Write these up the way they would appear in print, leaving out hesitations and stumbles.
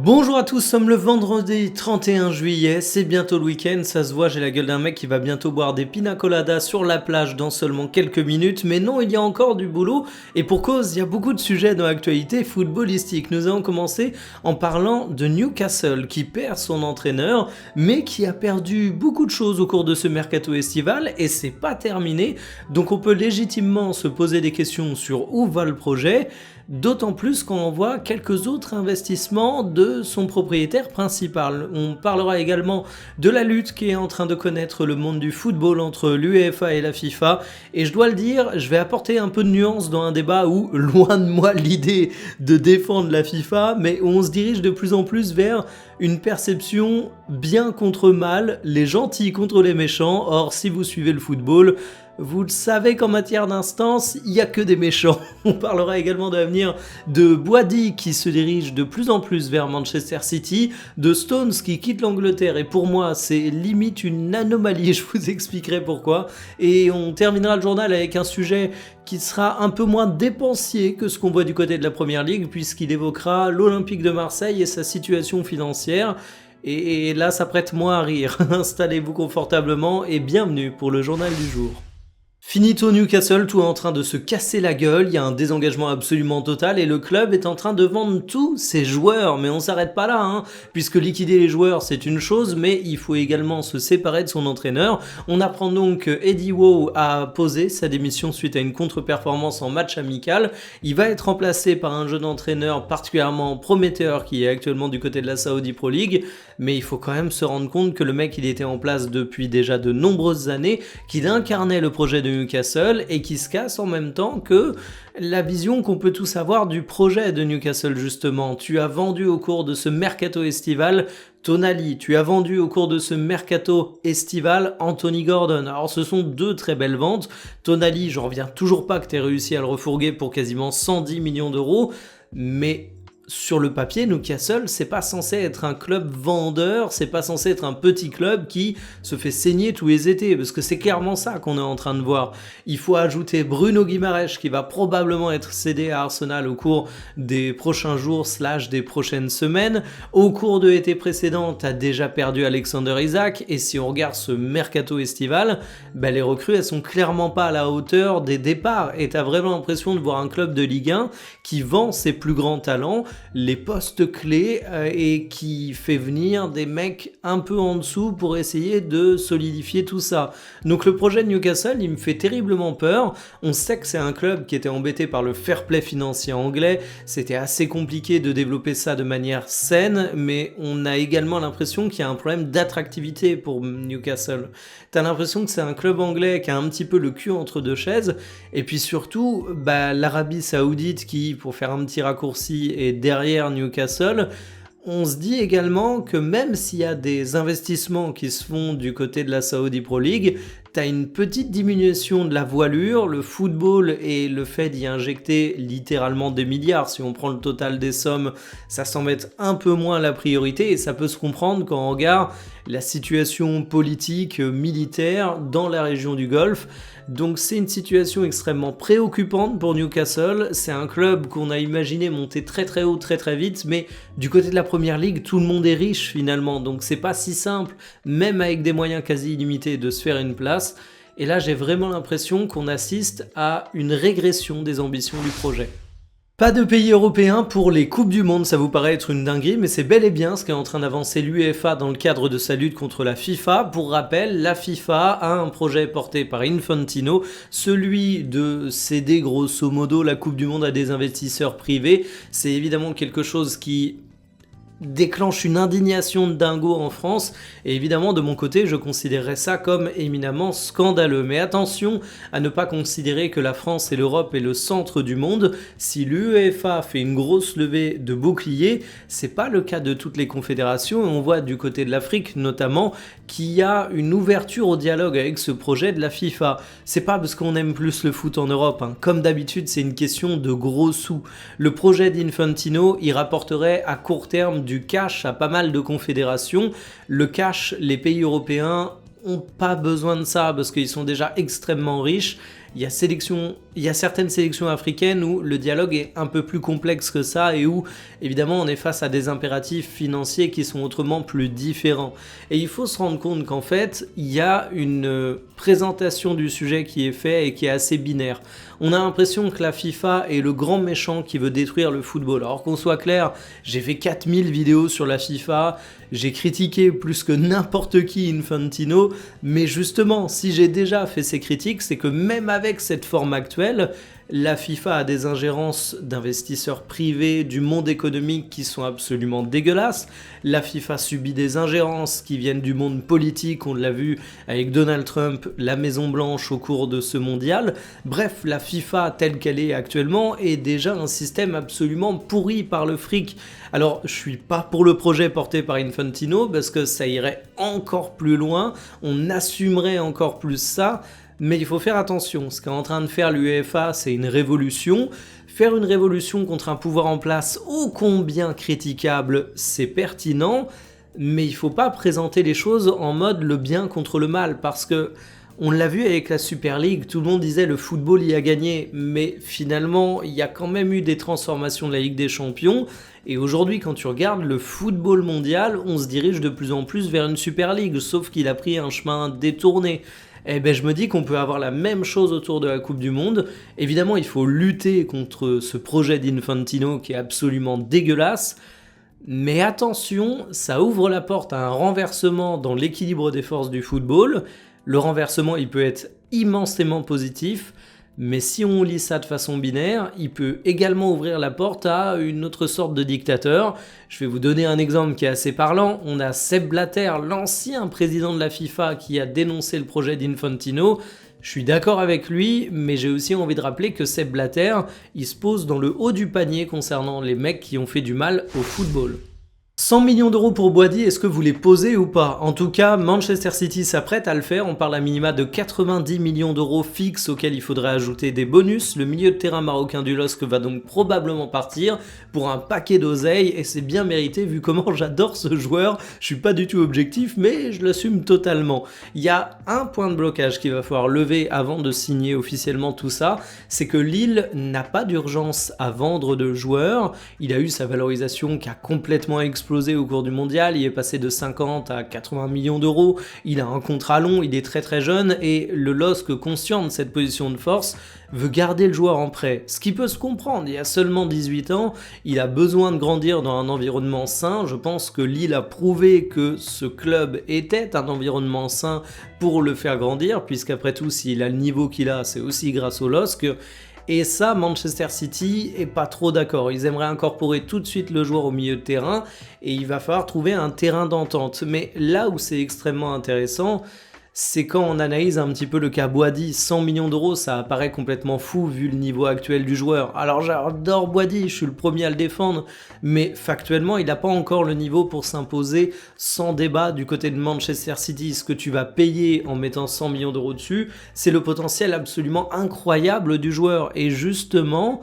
Bonjour à tous, nous sommes le vendredi 31 juillet, c'est bientôt le week-end, ça se voit, j'ai la gueule d'un mec qui va bientôt boire des pina coladas sur la plage dans seulement quelques minutes, mais non, il y a encore du boulot, et pour cause, il y a beaucoup de sujets dans l'actualité footballistique. Nous allons commencer en parlant de Newcastle, qui perd son entraîneur, mais qui a perdu beaucoup de choses au cours de ce mercato estival, et c'est pas terminé, donc on peut légitimement se poser des questions sur où va le projet, d'autant plus quand on voit quelques autres investissements de son propriétaire principal. On parlera également de la lutte qui est en train de connaître le monde du football entre l'UEFA et la FIFA, et je dois le dire, je vais apporter un peu de nuance dans un débat où, loin de moi l'idée de défendre la FIFA, mais où on se dirige de plus en plus vers une perception bien contre mal, les gentils contre les méchants. Or, si vous suivez le football, vous le savez qu'en matière d'instance, il n'y a que des méchants. On parlera également de l'avenir de Boadi qui se dirige de plus en plus vers Manchester City, de Stones qui quitte l'Angleterre, et pour moi c'est limite une anomalie, je vous expliquerai pourquoi. Et on terminera le journal avec un sujet qui sera un peu moins dépensier que ce qu'on voit du côté de la Première Ligue, puisqu'il évoquera l'Olympique de Marseille et sa situation financière. Et là ça prête moins à rire. Installez-vous confortablement et bienvenue pour le journal du jour. Finito Newcastle, tout est en train de se casser la gueule, il y a un désengagement absolument total et le club est en train de vendre tous ses joueurs. Mais on s'arrête pas là, puisque liquider les joueurs c'est une chose, mais il faut également se séparer de son entraîneur. On apprend donc que Eddie Howe a posé sa démission suite à une contre-performance en match amical. Il va être remplacé par un jeune entraîneur particulièrement prometteur qui est actuellement du côté de la Saudi Pro League, mais il faut quand même se rendre compte que le mec il était en place depuis déjà de nombreuses années, qu'il incarnait le projet de Newcastle et qui se casse en même temps que la vision qu'on peut tous avoir du projet de Newcastle justement. Tu as vendu au cours de ce mercato estival Tonali, tu as vendu au cours de ce mercato estival Anthony Gordon. Alors ce sont deux très belles ventes. Tonali, j'en reviens toujours pas que tu aies réussi à le refourguer pour quasiment 110 millions d'euros, mais sur le papier, Newcastle, c'est pas censé être un club vendeur, c'est pas censé être un petit club qui se fait saigner tous les étés, parce que c'est clairement ça qu'on est en train de voir. Il faut ajouter Bruno Guimaraes qui va probablement être cédé à Arsenal au cours des prochains jours / des prochaines semaines. Au cours de l'été précédent, t'as déjà perdu Alexander Isak, et si on regarde ce mercato estival, les recrues elles sont clairement pas à la hauteur des départs, et t'as vraiment l'impression de voir un club de Ligue 1 qui vend ses plus grands talents, les postes clés, et qui fait venir des mecs un peu en dessous pour essayer de solidifier tout ça. Donc le projet de Newcastle, il me fait terriblement peur. On sait que c'est un club qui était embêté par le fair play financier anglais, c'était assez compliqué de développer ça de manière saine, mais on a également l'impression qu'il y a un problème d'attractivité pour Newcastle. T'as l'impression que c'est un club anglais qui a un petit peu le cul entre deux chaises, et puis surtout, l'Arabie Saoudite qui, pour faire un petit raccourci, est derrière Newcastle. On se dit également que même s'il y a des investissements qui se font du côté de la Saudi Pro League, t'as une petite diminution de la voilure, le football et le fait d'y injecter littéralement des milliards. Si on prend le total des sommes, ça semble être un peu moins la priorité, et ça peut se comprendre quand on regarde la situation politique, militaire dans la région du Golfe. Donc c'est une situation extrêmement préoccupante pour Newcastle. C'est un club qu'on a imaginé monter très très haut très très vite, mais du côté de la Première Ligue, tout le monde est riche finalement, donc c'est pas si simple, même avec des moyens quasi illimités, de se faire une place. Et là j'ai vraiment l'impression qu'on assiste à une régression des ambitions du projet. Pas de pays européen pour les Coupes du Monde, ça vous paraît être une dinguerie, mais c'est bel et bien ce qu'est en train d'avancer l'UEFA dans le cadre de sa lutte contre la FIFA. Pour rappel, la FIFA a un projet porté par Infantino, celui de céder grosso modo la Coupe du Monde à des investisseurs privés. C'est évidemment quelque chose qui déclenche une indignation de dingo en France, et évidemment de mon côté je considérerais ça comme éminemment scandaleux. Mais attention à ne pas considérer que la France et l'Europe est le centre du monde. Si l'UEFA fait une grosse levée de boucliers, c'est pas le cas de toutes les confédérations, et on voit du côté de l'Afrique notamment qu'il y a une ouverture au dialogue avec ce projet de la FIFA. C'est pas parce qu'on aime plus le foot en Europe, comme d'habitude c'est une question de gros sous. Le projet d'Infantino, il rapporterait à court terme du cash à pas mal de confédérations. Le cash, les pays européens ont pas besoin de ça parce qu'ils sont déjà extrêmement riches. Il y a sélection il y a certaines sélections africaines où le dialogue est un peu plus complexe que ça et où, évidemment, on est face à des impératifs financiers qui sont autrement plus différents. Et il faut se rendre compte qu'en fait, il y a une présentation du sujet qui est faite et qui est assez binaire. On a l'impression que la FIFA est le grand méchant qui veut détruire le football. Alors qu'on soit clair, j'ai fait 4000 vidéos sur la FIFA, j'ai critiqué plus que n'importe qui Infantino, mais justement, si j'ai déjà fait ces critiques, c'est que même avec cette forme actuelle, la FIFA a des ingérences d'investisseurs privés, du monde économique qui sont absolument dégueulasses. La FIFA subit des ingérences qui viennent du monde politique, on l'a vu avec Donald Trump, la Maison Blanche au cours de ce mondial. Bref, la FIFA telle qu'elle est actuellement est déjà un système absolument pourri par le fric. Alors, je suis pas pour le projet porté par Infantino parce que ça irait encore plus loin, on assumerait encore plus ça. Mais il faut faire attention, ce qu'est en train de faire l'UEFA, c'est une révolution. Faire une révolution contre un pouvoir en place ô combien critiquable, c'est pertinent, mais il faut pas présenter les choses en mode le bien contre le mal, parce que on l'a vu avec la Super League, tout le monde disait le football y a gagné, mais finalement, il y a quand même eu des transformations de la Ligue des Champions, et aujourd'hui, quand tu regardes le football mondial, on se dirige de plus en plus vers une Super League, sauf qu'il a pris un chemin détourné. Eh ben, je me dis qu'on peut avoir la même chose autour de la Coupe du Monde. Évidemment, il faut lutter contre ce projet d'Infantino qui est absolument dégueulasse. Mais attention, ça ouvre la porte à un renversement dans l'équilibre des forces du football. Le renversement, il peut être immensément positif. Mais si on lit ça de façon binaire, il peut également ouvrir la porte à une autre sorte de dictateur. Je vais vous donner un exemple qui est assez parlant. On a Sepp Blatter, l'ancien président de la FIFA, qui a dénoncé le projet d'Infantino. Je suis d'accord avec lui, mais j'ai aussi envie de rappeler que Sepp Blatter, il se pose dans le haut du panier concernant les mecs qui ont fait du mal au football. 100 millions d'euros pour Boadi, est-ce que vous les posez ou pas? En tout cas, Manchester City s'apprête à le faire, on parle à minima de 90 millions d'euros fixes auxquels il faudrait ajouter des bonus. Le milieu de terrain marocain du LOSC va donc probablement partir pour un paquet d'oseille et c'est bien mérité vu comment j'adore ce joueur. Je suis pas du tout objectif mais je l'assume totalement. Il y a un point de blocage qu'il va falloir lever avant de signer officiellement tout ça, c'est que Lille n'a pas d'urgence à vendre de joueurs. Il a eu sa valorisation qui a complètement explosé au cours du mondial, il est passé de 50 à 80 millions d'euros, il a un contrat long, il est très très jeune et le LOSC, conscient de cette position de force, veut garder le joueur en prêt. Ce qui peut se comprendre, il a seulement 18 ans, il a besoin de grandir dans un environnement sain, je pense que Lille a prouvé que ce club était un environnement sain pour le faire grandir, puisqu'après tout, s'il a le niveau qu'il a, c'est aussi grâce au LOSC. Et ça, Manchester City est pas trop d'accord. Ils aimeraient incorporer tout de suite le joueur au milieu de terrain et il va falloir trouver un terrain d'entente. Mais là où c'est extrêmement intéressant, c'est quand on analyse un petit peu le cas Boadi. 100 millions d'euros, ça apparaît complètement fou vu le niveau actuel du joueur. Alors j'adore Boadi, je suis le premier à le défendre, mais factuellement, il n'a pas encore le niveau pour s'imposer sans débat du côté de Manchester City. Ce que tu vas payer en mettant 100 millions d'euros dessus, c'est le potentiel absolument incroyable du joueur. Et justement,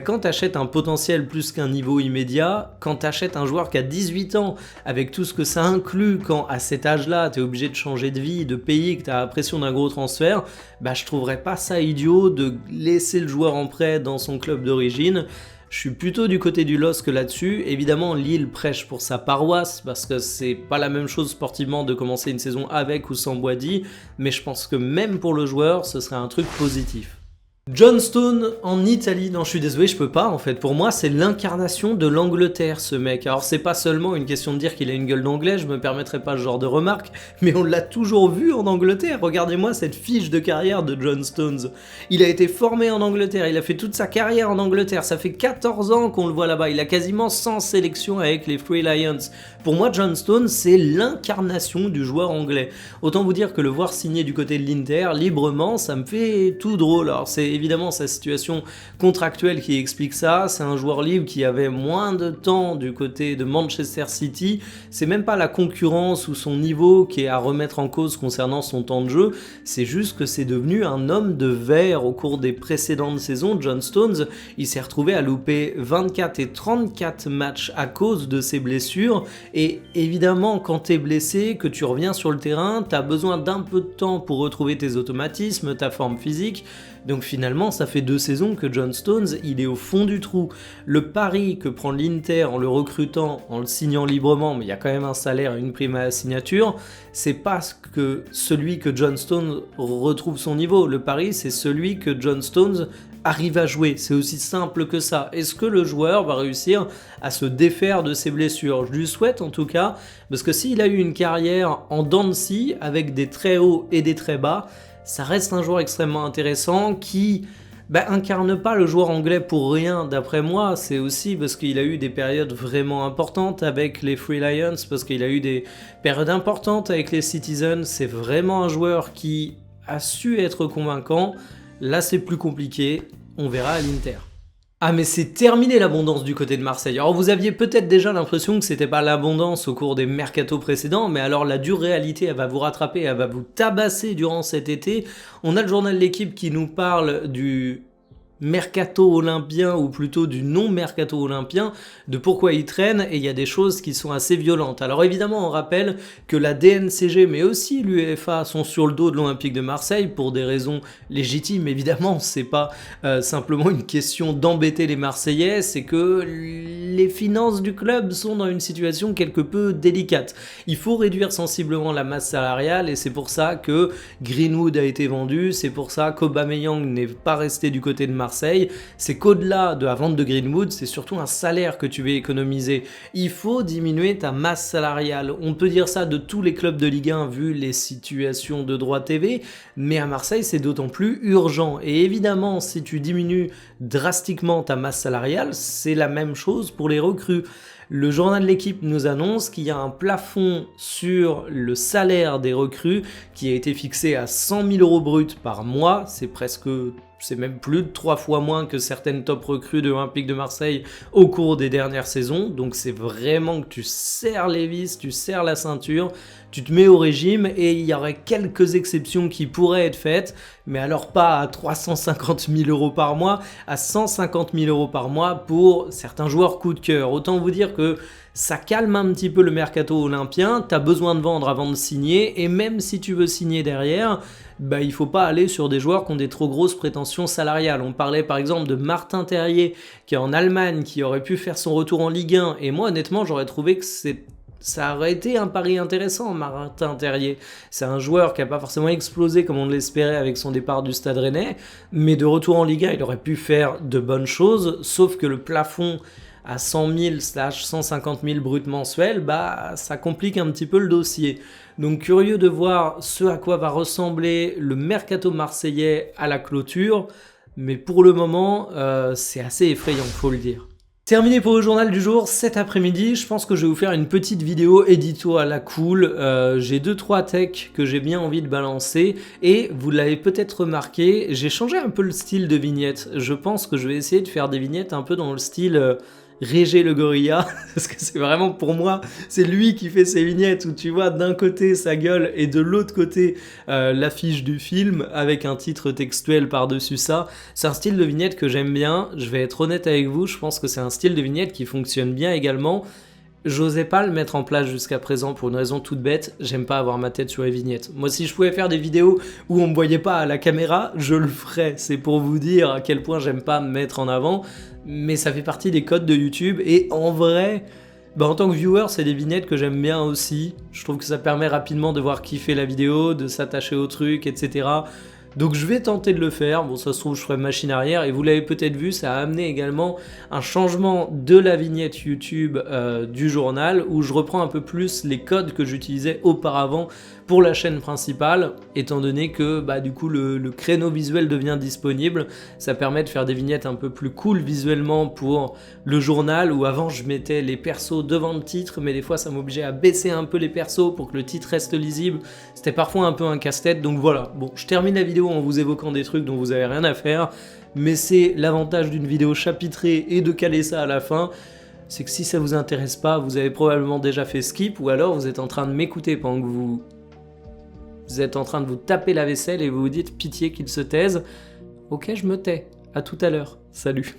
quand tu achètes un potentiel plus qu'un niveau immédiat, quand tu achètes un joueur qui a 18 ans, avec tout ce que ça inclut, quand à cet âge-là, tu es obligé de changer de vie, de payer, que tu as la pression d'un gros transfert, je trouverais pas ça idiot de laisser le joueur en prêt dans son club d'origine. Je suis plutôt du côté du LOSC là-dessus. Évidemment, Lille prêche pour sa paroisse, parce que c'est pas la même chose sportivement de commencer une saison avec ou sans Boadi, mais je pense que même pour le joueur, ce serait un truc positif. John Stone en Italie, non je suis désolé je peux pas en fait, pour moi c'est l'incarnation de l'Angleterre ce mec. Alors c'est pas seulement une question de dire qu'il a une gueule d'anglais, je me permettrai pas ce genre de remarque, mais on l'a toujours vu en Angleterre, regardez-moi cette fiche de carrière de John Stones. Il a été formé en Angleterre, il a fait toute sa carrière en Angleterre, ça fait 14 ans qu'on le voit là-bas, il a quasiment 100 sélections avec les Free Lions. Pour moi John Stones c'est l'incarnation du joueur anglais. Autant vous dire que le voir signer du côté de l'Inter librement, ça me fait tout drôle. Alors c'est évidemment sa situation contractuelle qui explique ça, c'est un joueur libre qui avait moins de temps du côté de Manchester City, c'est même pas la concurrence ou son niveau qui est à remettre en cause concernant son temps de jeu, c'est juste que c'est devenu un homme de verre au cours des précédentes saisons. John Stones, il s'est retrouvé à louper 24 et 34 matchs à cause de ses blessures, et évidemment quand t'es blessé, que tu reviens sur le terrain, t'as besoin d'un peu de temps pour retrouver tes automatismes, ta forme physique. Donc finalement, ça fait 2 saisons que John Stones, il est au fond du trou. Le pari que prend l'Inter en le recrutant, en le signant librement, mais il y a quand même un salaire et une prime à la signature, c'est pas que celui que John Stones retrouve son niveau. Le pari, c'est celui que John Stones arrive à jouer. C'est aussi simple que ça. Est-ce que le joueur va réussir à se défaire de ses blessures? Je lui souhaite en tout cas, parce que s'il a eu une carrière en dents de scie, avec des très hauts et des très bas, ça reste un joueur extrêmement intéressant qui incarne pas le joueur anglais pour rien, d'après moi. C'est aussi parce qu'il a eu des périodes vraiment importantes avec les Free Lions, parce qu'il a eu des périodes importantes avec les Citizens. C'est vraiment un joueur qui a su être convaincant. Là, c'est plus compliqué. On verra à l'Inter. Ah, mais c'est terminé l'abondance du côté de Marseille. Alors vous aviez peut-être déjà l'impression que c'était pas l'abondance au cours des mercatos précédents, mais alors la dure réalité, elle va vous rattraper, elle va vous tabasser durant cet été. On a le journal de l'équipe qui nous parle du mercato olympien, ou plutôt du non-mercato olympien, de pourquoi il traîne, et il y a des choses qui sont assez violentes. Alors évidemment, on rappelle que la DNCG, mais aussi l'UEFA, sont sur le dos de l'Olympique de Marseille pour des raisons légitimes, évidemment. C'est pas simplement une question d'embêter les Marseillais, c'est que les finances du club sont dans une situation quelque peu délicate. Il faut réduire sensiblement la masse salariale, et c'est pour ça que Greenwood a été vendu, c'est pour ça qu'Aubameyang n'est pas resté du côté de Marseille. C'est qu'au-delà de la vente de Greenwood, c'est surtout un salaire que tu veux économiser. Il faut diminuer ta masse salariale. On peut dire ça de tous les clubs de Ligue 1 vu les situations de droits TV, mais à Marseille c'est d'autant plus urgent. Et évidemment, si tu diminues drastiquement ta masse salariale, c'est la même chose pour les recrues. Le journal de l'équipe nous annonce qu'il y a un plafond sur le salaire des recrues qui a été fixé à 100 000 € bruts par mois. C'est même plus de 3 fois moins que certaines top recrues de l'Olympique de Marseille au cours des dernières saisons. Donc c'est vraiment que tu serres les vis, tu serres la ceinture, tu te mets au régime, et il y aurait quelques exceptions qui pourraient être faites, mais alors pas à 350 000 € par mois, à 150 000 € par mois pour certains joueurs coup de cœur. Autant vous dire que ça calme un petit peu le mercato olympien, t'as besoin de vendre avant de signer, et même si tu veux signer derrière, il faut pas aller sur des joueurs qui ont des trop grosses prétentions salariales. On parlait par exemple de Martin Terrier qui est en Allemagne, qui aurait pu faire son retour en Ligue 1, et moi honnêtement j'aurais trouvé que ça aurait été un pari intéressant, Martin Terrier. C'est un joueur qui n'a pas forcément explosé comme on l'espérait avec son départ du Stade Rennais, mais de retour en Ligue 1, il aurait pu faire de bonnes choses, sauf que le plafond à 100 000 / 150 000 bruts mensuels, ça complique un petit peu le dossier. Donc curieux de voir ce à quoi va ressembler le mercato marseillais à la clôture, mais pour le moment, c'est assez effrayant, faut le dire. Terminé pour le journal du jour. Cet après-midi, je pense que je vais vous faire une petite vidéo édito à la cool. J'ai 2-3 techs que j'ai bien envie de balancer, et vous l'avez peut-être remarqué, j'ai changé un peu le style de vignette. Je pense que je vais essayer de faire des vignettes un peu dans le style Régé le gorilla, parce que c'est vraiment, pour moi, c'est lui qui fait ses vignettes où tu vois d'un côté sa gueule et de l'autre côté l'affiche du film avec un titre textuel par-dessus ça. C'est un style de vignette que j'aime bien, je vais être honnête avec vous, je pense que c'est un style de vignette qui fonctionne bien également. J'osais pas le mettre en place jusqu'à présent pour une raison toute bête, j'aime pas avoir ma tête sur les vignettes. Moi, si je pouvais faire des vidéos où on me voyait pas à la caméra, je le ferais. C'est pour vous dire à quel point j'aime pas me mettre en avant, mais ça fait partie des codes de YouTube, et en vrai, en tant que viewer, c'est des vignettes que j'aime bien aussi. Je trouve que ça permet rapidement de voir kiffer la vidéo, de s'attacher au truc, etc. Donc je vais tenter de le faire. Bon, ça se trouve je ferai machine arrière, et vous l'avez peut-être vu, ça a amené également un changement de la vignette YouTube du journal, où je reprends un peu plus les codes que j'utilisais auparavant pour la chaîne principale, étant donné que du coup le créneau visuel devient disponible. Ça permet de faire des vignettes un peu plus cool visuellement pour le journal, où avant je mettais les persos devant le titre, mais des fois ça m'obligeait à baisser un peu les persos pour que le titre reste lisible. C'était parfois un peu un casse-tête, donc voilà. Bon, je termine la vidéo en vous évoquant des trucs dont vous avez rien à faire, mais c'est l'avantage d'une vidéo chapitrée et de caler ça à la fin, c'est que si ça vous intéresse pas, vous avez probablement déjà fait skip, ou alors vous êtes en train de m'écouter pendant que vous êtes en train de vous taper la vaisselle et vous vous dites pitié qu'il se taise. Ok, je me tais. À tout à l'heure. Salut.